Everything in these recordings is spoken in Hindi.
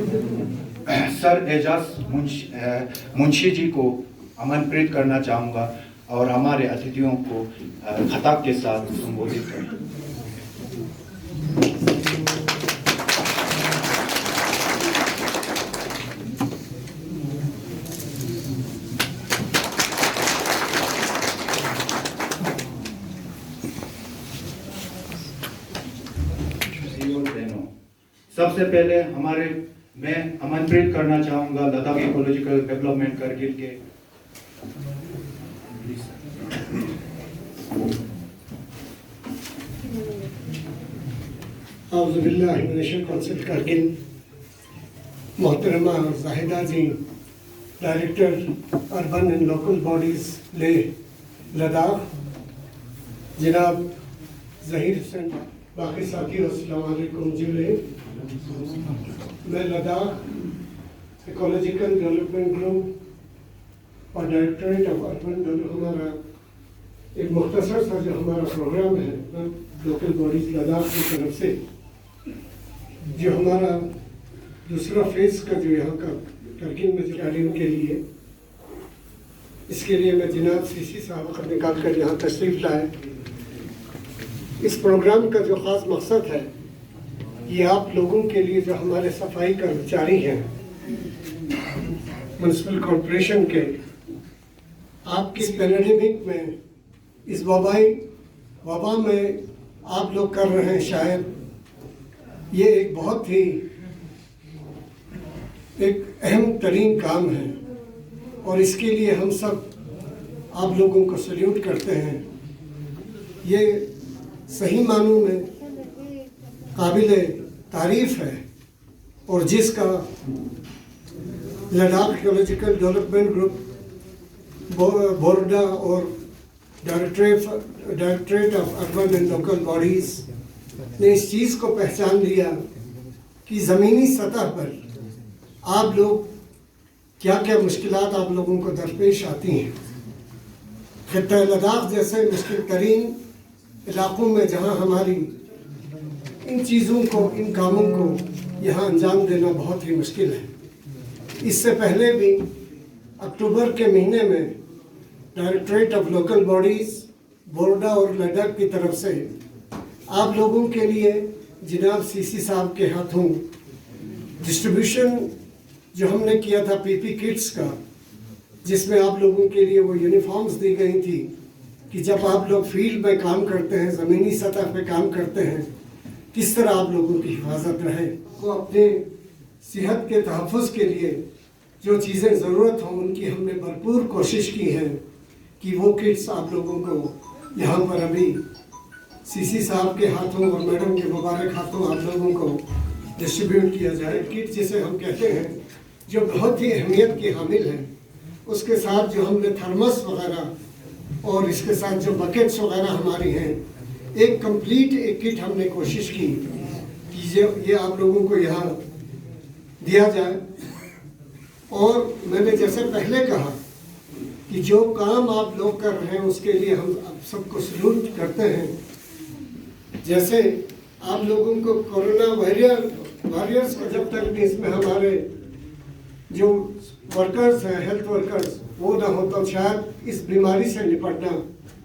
सर एजाज मुंशी जी को आमंत्रित करना चाहूँगा और हमारे अतिथियों को खिताब के साथ संबोधित करें। सबसे पहले मैं आमंत्रित करना चाहूँगा लद्दाख इकोलॉजिकल डेवलपमेंट करगिल के काउंसिल करगिल मोहतरमा Zahida ji, director urban and local bodies Leh Ladakh, जनाब जहीर हुसैन, बाकी साथी अस्सलाम वालेकुम जी। मैं लद्दाख इकोलॉजिकल डेवलपमेंट ग्रुप और डायरेक्टरेट ऑफ अर्बन हमारा एक मुख्तसर सा जो हमारा प्रोग्राम है लोकल बॉडीज लद्दाख की तरफ से, जो हमारा दूसरा फेज का जो यहाँ का करगिल में स्टार्टिंग के लिए, इसके लिए मैं जनाब सीसी साहब को निकाल कर यहाँ तशरीफ लाए। इस प्रोग्राम का जो ख़ास मकसद है ये आप लोगों के लिए जो हमारे सफाई कर्मचारी हैं म्युनिसिपल कॉरपोरेशन के, आपकी इस पैंडेमिक में, इस वबा में आप लोग कर रहे हैं, शायद ये एक बहुत ही एक अहम तरीन काम है और इसके लिए हम सब आप लोगों को सल्यूट करते हैं। ये सही मानों में काबिल तारीफ है और जिसका लद्दाख इकोलॉजिकल डेवलपमेंट ग्रुप, बोर्डा और directorate of urban and local bodies ने इस चीज़ को पहचान लिया कि ज़मीनी सतह पर आप लोग क्या क्या मुश्किलात आप लोगों को दरपेश आती हैं। खित्ता लद्दाख जैसे मुश्किल तरीन इलाकों में जहाँ हमारी इन चीज़ों को, इन कामों को यहाँ अंजाम देना बहुत ही मुश्किल है। इससे पहले भी अक्टूबर के महीने में डायरेक्टरेट ऑफ लोकल बॉडीज़, बोर्डा और लद्दाख की तरफ से आप लोगों के लिए जनाब सीसी साहब के हाथों डिस्ट्रीब्यूशन जो हमने किया था पीपी किट्स का, जिसमें आप लोगों के लिए वो यूनिफॉर्म्स दी गई थी कि जब आप लोग फील्ड में काम करते हैं, ज़मीनी सतह पे काम करते हैं, किस तरह आप लोगों की हिफाजत रहे। को अपने सेहत के तहफ़्फ़ुज़ के लिए जो चीज़ें ज़रूरत हों उनकी हमने भरपूर कोशिश की है कि वो किट्स आप लोगों को यहाँ पर अभी सीसी साहब के हाथों और मैडम के मुबारक हाथों आप लोगों को डिस्ट्रीब्यूट किया जाए। किट जिसे हम कहते हैं जो बहुत ही अहमियत की हामिल है, उसके साथ जो हमने थर्मस वगैरह और इसके साथ जो बकेट्स वगैरह हमारी हैं, एक कंप्लीट एक किट हमने कोशिश की कि ये आप लोगों को यहाँ दिया जाए। और मैंने जैसे पहले कहा कि जो काम आप लोग कर रहे हैं उसके लिए हम आप सबको सल्यूट करते हैं। जैसे आप लोगों को कोरोना वॉरियर्स का जब तक भी इसमें हमारे जो वर्कर्स हैं, हेल्थ वर्कर्स, वो ना हो तो शायद इस बीमारी से निपटना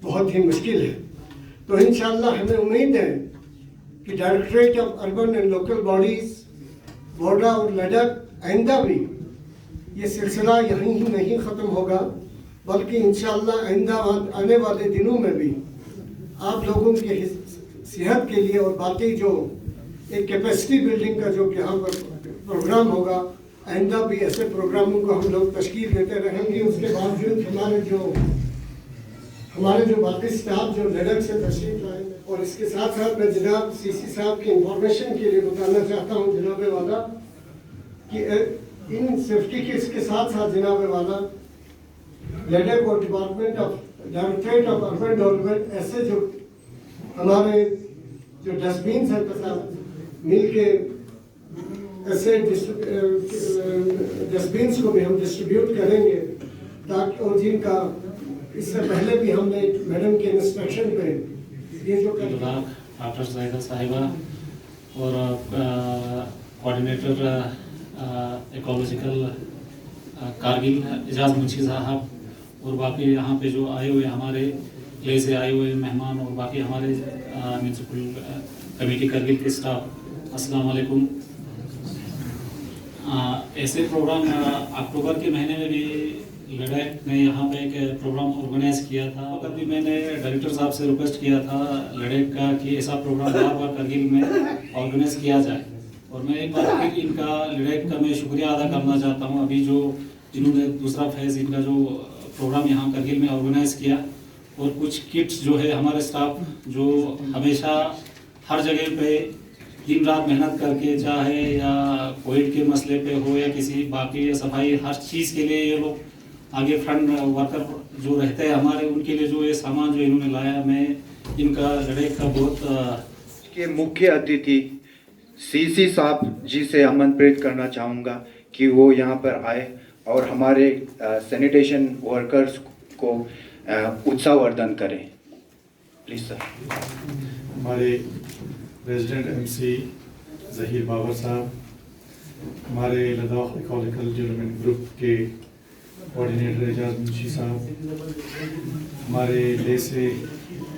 बहुत ही मुश्किल है। तो इंशाअल्लाह हमें उम्मीद है कि directorate of urban and local bodies, बोर्डा और लद्दाख आइंदा भी ये सिलसिला यहीं ही नहीं ख़त्म होगा, बल्कि इंशाअल्लाह आइंदा आने वाले दिनों में भी आप लोगों की सेहत के लिए और बाकी जो एक कैपेसिटी बिल्डिंग का जो यहाँ पर प्रोग्राम होगा, आइंदा भी ऐसे प्रोग्रामों को हम लोग तश्कील देते रहेंगे। उसके बावजूद हमारे जो बाकी स्टाफ जो लद्दाख से तशरीफ लाए, और इसके साथ साथ मैं जनाब सीसी साहब की इंफॉर्मेशन के लिए बताना चाहता हूँ जनाब वाला कि इन सेफ्टी किट्स के साथ साथ जनाब वाला लद्दाख और department of directorate of urban development ऐसे जो हमारे जो डस्टबिन हैं तथा मिल के ऐसे डस्टबिन को भी हम डिस्ट्रीब्यूट करेंगे ताकि और जिनका इससे पहले भी हमने मैडम के इंस्ट्रक्शन पे ये जो डॉक्टर जाहिदा साहिबा और कोऑर्डिनेटर इकोलॉजिकल कारगिल एजाज मुंशी साहब और बाकी यहाँ पे जो आए हुए हमारे ले से आए हुए मेहमान और बाकी हमारे म्यूनसिपल कमेटी कारगिल के स्टाफ, अस्सलाम वालेकुम। ऐसे प्रोग्राम अक्टूबर के महीने में भी लद्दाख ने यहाँ पे एक प्रोग्राम ऑर्गेनाइज किया था। तब भी मैंने डायरेक्टर साहब से रिक्वेस्ट किया था लद्दाख का कि ऐसा प्रोग्राम बार बार कारगिल में ऑर्गेनाइज किया जाए। और मैं एक बार फिर इनका लद्दाख का मैं शुक्रिया अदा करना चाहता हूँ। अभी जो जिन्होंने दूसरा फेज़ इनका जो प्रोग्राम यहाँ कारगिल में ऑर्गेनाइज किया, और कुछ किट्स जो है हमारे स्टाफ जो हमेशा हर जगह पे दिन रात मेहनत करके, चाहे या कोविड के मसले पे हो या किसी बाकी सफाई, हर चीज़ के लिए ये लोग आगे फ्रंट वर्कर जो रहते हैं हमारे, उनके लिए जो ये सामान जो इन्होंने लाया, मैं इनका लद्दाख का बहुत के मुख्य अतिथि सीसी साहब जी से आमंत्रित करना चाहूँगा कि वो यहाँ पर आए और हमारे सैनिटेशन वर्कर्स को उत्साहवर्धन करें। Please sir. हमारे रेजिडेंट एमसी ज़हीर बाबर साहब, हमारे लद्दाख इकोलॉजिकल डेवलपमेंट ग्रुप के कोऑर्डिनेटर एजाज मुंशी साहब, हमारे ले से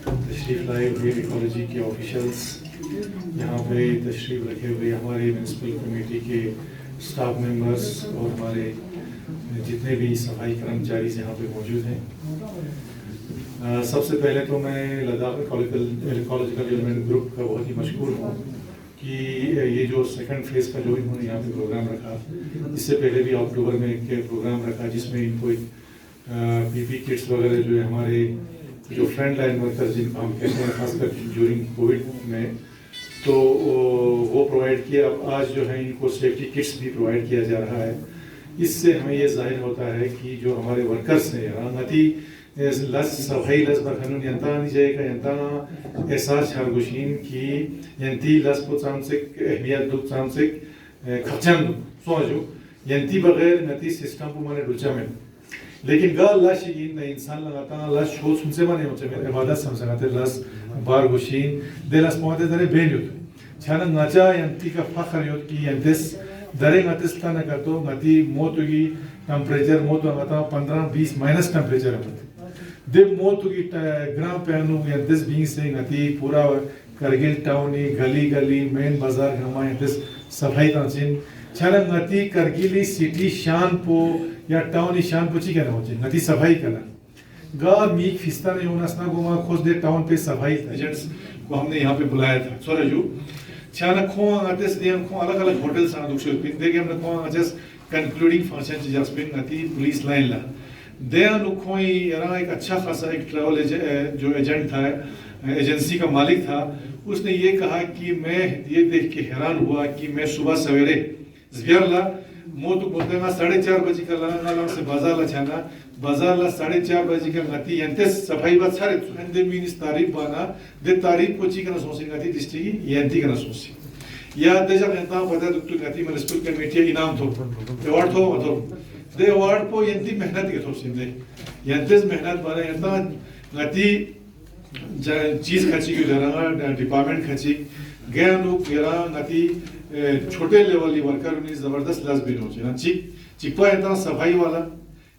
तशरीफ़ लाए हुए इकोलॉजी के ऑफिशल्स, यहाँ पे तशरीफ़ रखे हुए हमारे म्यूनसिपल कमेटी के स्टाफ मेंबर्स और हमारे जितने भी सफाई कर्मचारी यहाँ पे मौजूद हैं। सबसे पहले तो मैं लद्दाख इकोलॉजिकल डेवलपमेंट ग्रुप का बहुत ही मशहूर हूँ कि ये जो सेकंड फेज़ का जो इन्होंने यहाँ पे प्रोग्राम रखा, इससे पहले भी अक्टूबर में एक प्रोग्राम रखा जिसमें इनको एक पीपी किट्स वगैरह जो है हमारे जो फ्रंट लाइन वर्कर्स जिनको हम कहते हैं खासकर ड्यूरिंग कोविड में, तो वो प्रोवाइड किया। अब आज जो है इनको सेफ्टी किट्स भी प्रोवाइड किया जा रहा है। इससे हमें ये जाहिर होता है कि जो हमारे वर्कर्स हैं रांगती लस सफाई लस बरखनून यंता नहीं जाएगा यंता एहसास छारगुशीन की यंती लस को चांसिक अहमियत दुख चांसिक खर्चन सोचो यंती बगैर नती सिस्टम को माने डुचा में, लेकिन गा लश इन इंसान लगाता लश शो सुनसे माने होचे में इबादत समझाते लस बार गुशीन दे लस पहुंचते दरे बेन युत छाना नचा यंती का फखर युत की यंतिस दरे ngatiस्ता न करतो ngati मोतुगी टेम्परेचर मोतो ngata 15-20 माइनस टेम्परेचर है दे मोतुगी ग्राम पैनु या दिस बीइंग से ngati पूरा करगिल टाउन गली गली मेन बाजार हमारे दिस सफाई तंजीम छाना ngati करगिली सिटी शान पो या टाउन शान पो ची कहना होचे ngati सफाई करना गा मीक फिस्ता ने उनसना गोमा खोज दे टाउन पे सफाई एजेंट्स को हमने यहाँ पे बुलाया था सोरेजू छाना खोआ आतेस दियम खो अलग अलग होटल सा दुख पिन देगे हमने खोआ जस्ट कंक्लूडिंग फंक्शन ची जस्ट पिन नती पुलिस लाइन ला दे नु कोई यार एक अच्छा खासा एक ट्रैवल जो एजेंट था, एजेंसी का मालिक था, उसने ये कहा कि मैं ये देख के हैरान हुआ कि मैं सुबह सवेरे ज़ियारला मोतु बोलते ना 4:30 बजे का लाना से बाजार ला छाना बाजार ला 4:30 बजे का गति यंते सफाई बात सारे अंदे मीनिस तारीफ बाना दे तारीफ को ची करना सोचिंग गति डिस्ट्रिक्ट यंती करना सोची या देजा कहता पता दुक्तु गति म्युनिसिपल कमेटी इनाम थो अवार्ड थो तो दे अवार्ड को यंती मेहनत के थो सिंदे यंते मेहनत बारे यंता गति चीज खची की जरा डिपार्टमेंट खची गया लोग गया गति छोटे लेवल वर्कर उन्हें जबरदस्त लस भी होचे ना चिपा है सफाई वाला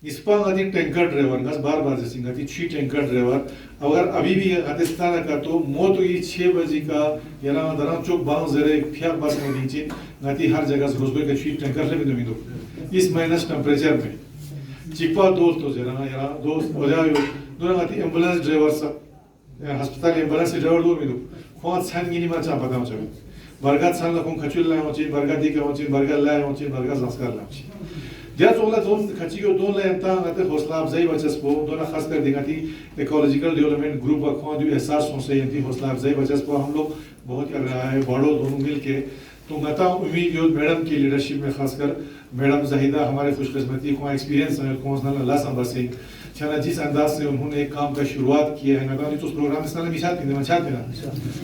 इसपा गति टैंकर ड्राइवर गस बार जैसे गति 6 टैंकर ड्राइवर अगर अभी भी राजस्थान का तो मौत हुई 6 बजे का यारा दरा चौक बांग जरे फियाक बस में नीचे गति हर जगह रोजगार के 6 टैंकर ले भी दो इस माइनस टेम्परेचर में चिपा दोस्त हो जरा यारा दोस्त हो जाओ दोनों गति एम्बुलेंस ड्राइवर सब अस्पताल एम्बुलेंस ड्राइवर दो में दो कौन छान गिनी मा चा पता हो बरगद सान लखों खचुल लाए होची बरगद दी के होची बरगद लाए होची बरगद संस्कार लाए होची दिया सोला दोन खची को दोन लाए ता आते हौसला अफजाई बचस पो दोना खास कर दिखाती इकोलॉजिकल डेवलपमेंट ग्रुप का जो एहसास हो से यंती हौसला अफजाई बचस पो हम लोग बहुत कर रहा है बड़ो दोनों मिल के तो मता उम्मीद जो मैडम की लीडरशिप में खासकर मैडम जहीदा हमारे खुशकिस्मती को एक्सपीरियंस है कौन सा ला संबर सिंह छाना जिस अंदाज से उन्होंने एक काम का शुरुआत किया है ना तो उस प्रोग्राम में साला मिसाल के चाहते ना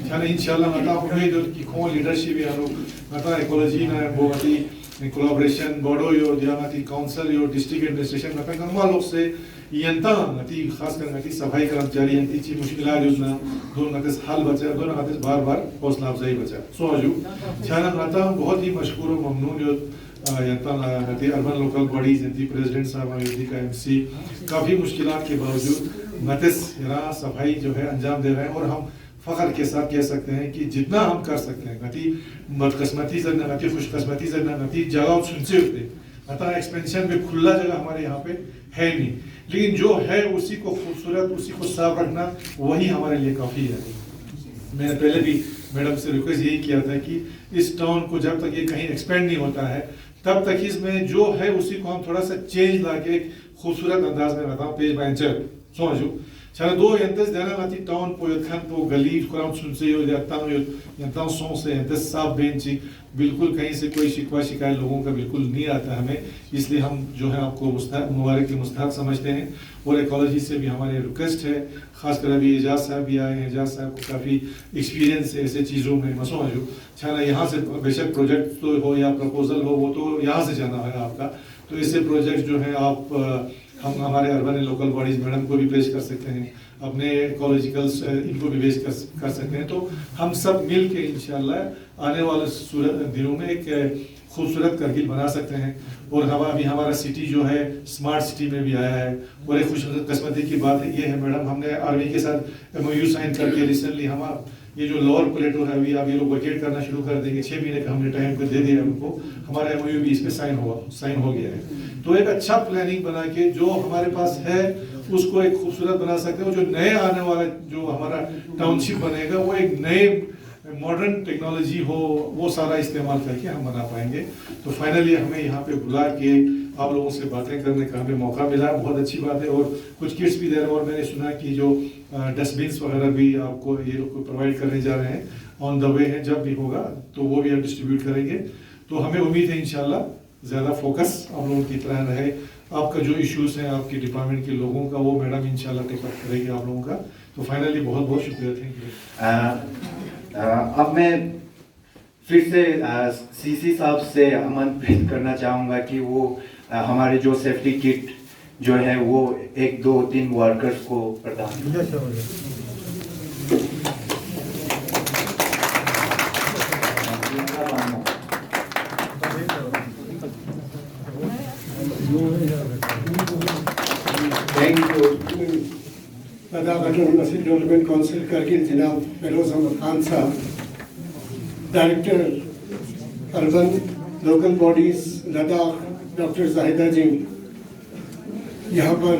छाना इंशाल्लाह मता उम्मीद कि कौन लीडरशिप है लोग मता इकोलॉजी ना बहुत ही collaboration bodo yo diamati council yo district administration na pengangma lok se yanta ngati khas कर ngati सफाई कर्मचारी यंती ची मुश्किलात योजना दोन ngati हाल बचा दोन ngati बार-बार हौसला अफजाई बचा सो आजू छाना ngata बहुत ही मशकूर और ममनून यो यंता ngati अर्बन लोकल बॉडीज यंती प्रेसिडेंट साहब यंती का एमसी काफी मुश्किलात के बावजूद ngati यरा सफाई जो है अंजाम दे रहे हैं और हम फख्र के साथ कह सकते हैं कि जितना हम कर सकते हैं ngati बदकिस्मती से ngati खुशकिस्मती से ngati जगह सुनसे होते अतः एक्सपेंशन में खुला जगह हमारे यहाँ पे है नहीं, लेकिन जो है उसी को खूबसूरत उसी को साफ रखना वही हमारे लिए काफ़ी है। मैंने पहले भी मैडम से रिक्वेस्ट यही किया था कि इस टाउन को जब तक ये कहीं एक्सपेंड नहीं होता है तब तक इसमें जो है उसी को हम थोड़ा सा चेंज ला के खूबसूरत अंदाज में रहता हूँ पेज बैंचर समझो छाना दो यंतस देना नाती टाउन पोयत खान तो गली कुरान सुनसे यो देता हूँ यंता सों से यंतस साफ बेंची बिल्कुल कहीं से कोई शिकवा शिकायत लोगों का बिल्कुल नहीं आता हमें, इसलिए हम जो है आपको मुबारक की मुस्तहक समझते हैं। और इकोलॉजी से भी हमारे रिक्वेस्ट है, खासकर अभी एजाज साहब भी आए हैं, एजाज साहब को काफ़ी एक्सपीरियंस है ऐसे चीज़ों में मसो जो छाना यहाँ से बेशक प्रोजेक्ट तो हो या प्रपोजल हो वो तो यहाँ से जाना है आपका, तो ऐसे प्रोजेक्ट जो है आप हम हमारे urban and local bodies madam को भी पेश कर सकते हैं, अपने इकोलॉजिकल इनको भी पेश कर सकते हैं, तो हम सब मिल के इंशाल्लाह आने वाले दिनों में एक खूबसूरत करगिल बना सकते हैं। और अभी हमारा सिटी जो है स्मार्ट सिटी में भी आया है। और एक खुशकिस्मती की बात ये है मैडम, हमने आर्मी के साथ MOU साइन करके रिसेंटली हमारा ये जो लोअर प्लेटो है अभी आप ये लोग वैकेट करना शुरू कर देंगे, 6 महीने का हमने टाइम को दे दिया उनको, हमारा MOU भी इसमें साइन हो गया है। तो एक अच्छा प्लानिंग बना के जो हमारे पास है उसको एक खूबसूरत बना सकते हैं। जो नए आने वाला जो हमारा टाउनशिप बनेगा वो एक नए मॉडर्न टेक्नोलॉजी हो वो सारा इस्तेमाल करके हम बना पाएंगे। तो फाइनली हमें यहाँ पे बुला के आप लोगों से बातें करने का हमें मौका मिला, बहुत अच्छी बात है। और कुछ किट्स भी दे रहे हैं और मैंने सुना कि जो डस्टबिन्स वगैरह भी आपको ये लोग प्रोवाइड करने जा रहे हैं, ऑन द वे है, जब भी होगा तो वो भी हम डिस्ट्रीब्यूट करेंगे। तो हमें उम्मीद है इंशाल्लाह ज़्यादा फोकस आप लोगों की तरह रहे। आपका जो इश्यूज़ हैं आपके डिपार्टमेंट के लोगों का वो मैडम इंशाल्लाह टेक अप करेगी आप लोगों का। तो फाइनली बहुत बहुत शुक्रिया, थैंक यू। अब मैं फिर से CC साहब से आमंत्रित करना चाहूँगा कि वो हमारे जो सेफ्टी किट जो है वो 1, 2, 3 वर्कर्स को प्रदान thank you. Ladakh autonomous development council Kargil जनाब फिरोज अहमद खान साहब, director urban local bodies Ladakh doctor Zahida ji, यहाँ पर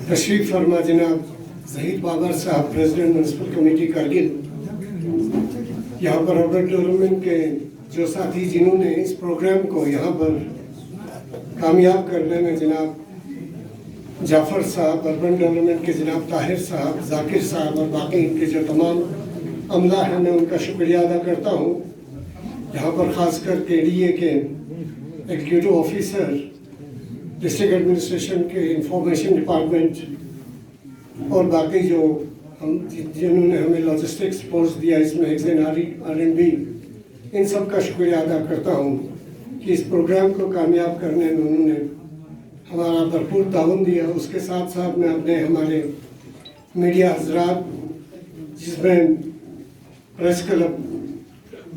तशरीफ फरमा जनाब जहीद बाबर साहब प्रेसिडेंट म्यूनसिपल कमेटी करगिल, यहाँ पर अर्बन डेवलपमेंट के जो साथी जिन्होंने इस प्रोग्राम को यहाँ पर कामयाब करने में जनाब जाफ़र साहब, अर्बन डेवलपमेंट के जनाब ताहिर साहब, जाकिर साहब और बाकी इनके जो तमाम अमला हैं मैं उनका शुक्रिया अदा करता हूँ। यहाँ पर ख़ासकर KDA के एग्जीक्यूटिव ऑफिसर, डिस्ट्रिक्ट एडमिनिस्ट्रेशन के इंफॉर्मेशन डिपार्टमेंट और बाकी जो हम जिन्होंने हमें लॉजिस्टिक्स सपोर्ट दिया, इसमें एक्सन R&B, इन सब का शुक्रिया अदा करता हूँ कि इस प्रोग्राम को कामयाब करने में उन्होंने हमारा भरपूर ताउन दिया। उसके साथ साथ में अपने हमारे मीडिया हजरात, जिसमें प्रेस क्लब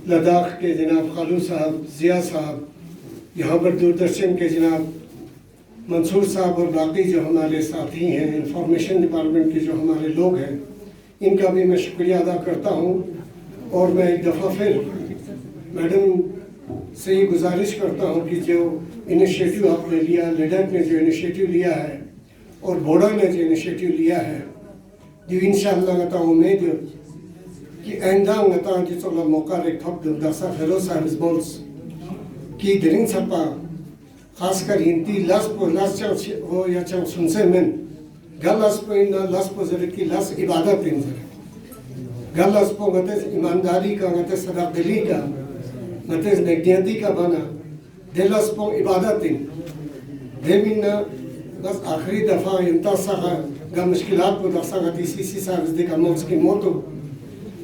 लद्दाख के जनाब खालू साहब, ज़िया साहब, यहाँ पर दूरदर्शन के जनाब मंसूर साहब और बाकी जो हमारे साथी हैं, इंफॉर्मेशन डिपार्टमेंट के जो हमारे लोग हैं, इनका भी मैं शुक्रिया अदा करता हूँ। और मैं एक दफ़ा फिर मैडम से ये गुजारिश करता हूँ कि जो इनिशिएटिव आपने लिया, लद्दाख ने जो इनिशिएटिव लिया है और बोडा ने जो इनिशिएटिव लिया है, जो इंशाअल्लाह गता उम्मीद कि आइंदा गता जिसको मौका रे थप दसा फेलो साहब बोल्स कि दिरिंग छपा खासकर हिंदी लास पो लास हो या चाउ सुनसे में गलास पो इन लास पो जरे की लास इबादत इन जरे गलास पो गते ईमानदारी का, गते सदाकदिली का, गते नेकनियती का बना दिलस पो इबादत इन देमिना बस आखिरी दफा इंतसा का मुश्किलात को दसा गती CC साहब का मौज की मोतो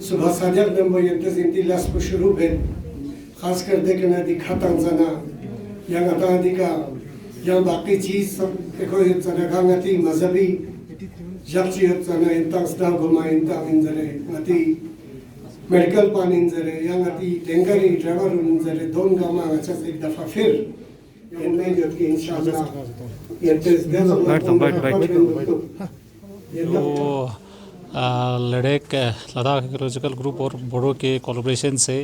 सुबह साजर दम वो यंतज़ इंती लास पो शुरू है खासकर देखना दिखा तंजना yang atadika yang baki cheese सब eko जना गंगती मजहबी जक्सी जना इंतंग स्टाफ गुमा इंतंग इंजरे ngati medical pan इंजरे yang ngati टेंगरी ड्राइवर इंजरे दोन गामा अच्छा एक दफा फिर इनमें जो कि इंशाल्लाह ये लद्दाख इकोलॉजिकल ग्रुप और बोडो के कोलैबोरेशन से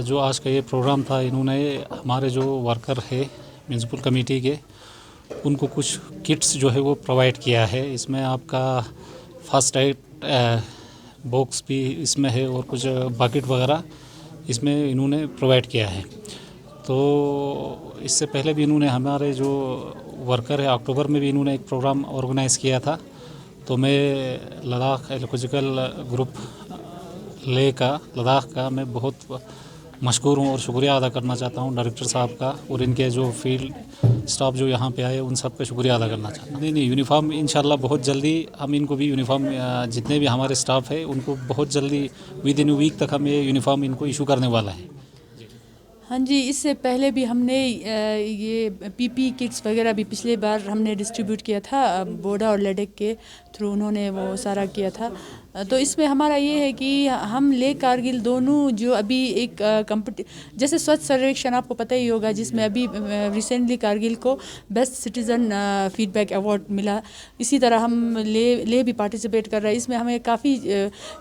जो आज का ये प्रोग्राम था, इन्होंने हमारे जो वर्कर है म्यूनसिपल कमेटी के, उनको कुछ किट्स जो है वो प्रोवाइड किया है। इसमें आपका फर्स्ट एड बॉक्स भी इसमें है और कुछ बकेट वगैरह इसमें इन्होंने प्रोवाइड किया है। तो इससे पहले भी इन्होंने हमारे जो वर्कर है, अक्टूबर में भी इन्होंने एक प्रोग्राम ऑर्गेनाइज़ किया था। तो मैं लद्दाख इकोलॉजिकल ग्रुप लद्दाख का मैं बहुत मशकूर हूँ और शुक्रिया अदा करना चाहता हूँ डायरेक्टर साहब का और इनके जो फील्ड स्टाफ जो यहाँ पे आए उन सब का शुक्रिया अदा करना चाहता हूँ। नहीं, यूनिफॉर्म इंशाल्लाह बहुत जल्दी हम इनको भी यूनिफॉर्म, जितने भी हमारे स्टाफ है उनको बहुत जल्दी विद इन वीक तक हम ये यूनिफॉर्म इनको इशू करने वाला है। हाँ जी, इससे पहले भी हमने ये पीपी किट्स वगैरह भी पिछले बार हमने डिस्ट्रीब्यूट किया था बोडा और लद्दाख के थ्रू, उन्होंने वो सारा किया था। तो इसमें हमारा ये है कि हम लेह कारगिल दोनों जो अभी एक जैसे स्वच्छ सर्वेक्षण आपको पता ही होगा, जिसमें अभी रिसेंटली कारगिल को बेस्ट सिटीज़न फीडबैक अवार्ड मिला, इसी तरह हम ले भी पार्टिसिपेट कर रहे हैं। इसमें हमें काफ़ी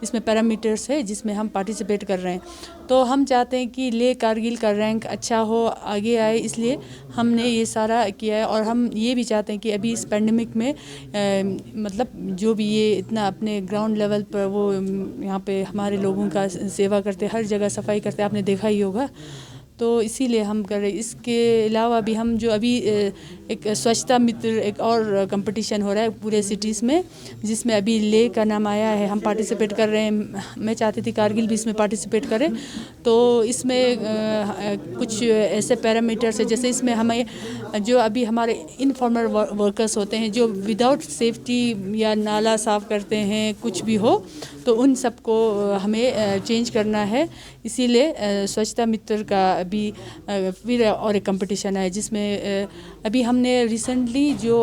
इसमें पैरामीटर्स है जिसमें हम पार्टिसिपेट कर रहे हैं। तो हम चाहते हैं कि लेह कारगिल का रैंक अच्छा हो, आगे आए, इसलिए हमने ये सारा किया है। और हम ये भी चाहते हैं कि अभी इस पैंडेमिक में मतलब जो भी ये इतना अपने ग्राउंड लेवल पर वो यहाँ पे हमारे लोगों का सेवा करते, हर जगह सफाई करते, आपने देखा ही होगा। तो इसीलिए हम कर रहे हैं। इसके अलावा भी हम जो अभी एक स्वच्छता मित्र एक और कंपटीशन हो रहा है पूरे सिटीज़ में, जिसमें अभी लेह का नाम आया है, हम पार्टिसिपेट कर रहे हैं। मैं चाहती थी कारगिल भी इसमें पार्टिसिपेट करे। तो इसमें कुछ ऐसे पैरामीटर्स है, जैसे इसमें हमें जो अभी हमारे इनफॉर्मल वर्कर्स होते हैं जो विदाउट सेफ्टी या नाला साफ़ करते हैं, कुछ भी हो, तो उन सबको हमें चेंज करना है। इसीलिए स्वच्छता मित्र का अभी फिर और एक कंपटीशन है, जिसमें अभी हमने रिसेंटली जो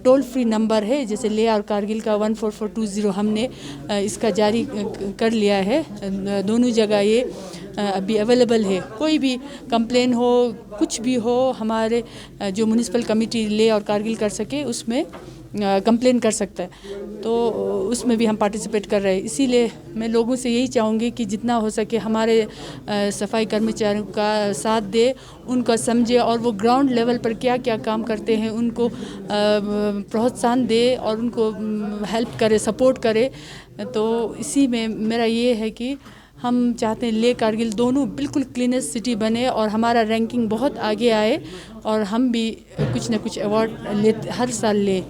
टोल फ्री नंबर है, जैसे लेह और कारगिल का 14420 हमने इसका जारी कर लिया है। दोनों जगह ये अभी अवेलेबल है। कोई भी कंप्लेन हो, कुछ भी हो, हमारे जो म्यूनिसिपल कमेटी लेह और कारगिल कर सके उसमें कंप्लेन कर सकता है। तो उसमें भी हम पार्टिसिपेट कर रहे हैं। इसीलिए मैं लोगों से यही चाहूँगी कि जितना हो सके हमारे सफाई कर्मचारियों का साथ दे, उनको समझे और वो ग्राउंड लेवल पर क्या क्या काम करते हैं उनको प्रोत्साहन दे और उनको हेल्प करे, सपोर्ट करे। तो इसी में मेरा ये है कि हम चाहते हैं लेह कारगिल दोनों बिल्कुल क्लीनेस्ट सिटी बने और हमारा रैंकिंग बहुत आगे आए और हम भी कुछ ना कुछ अवार्ड हर साल ले।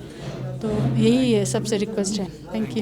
तो यही है, सबसे रिक्वेस्ट है। Thank you.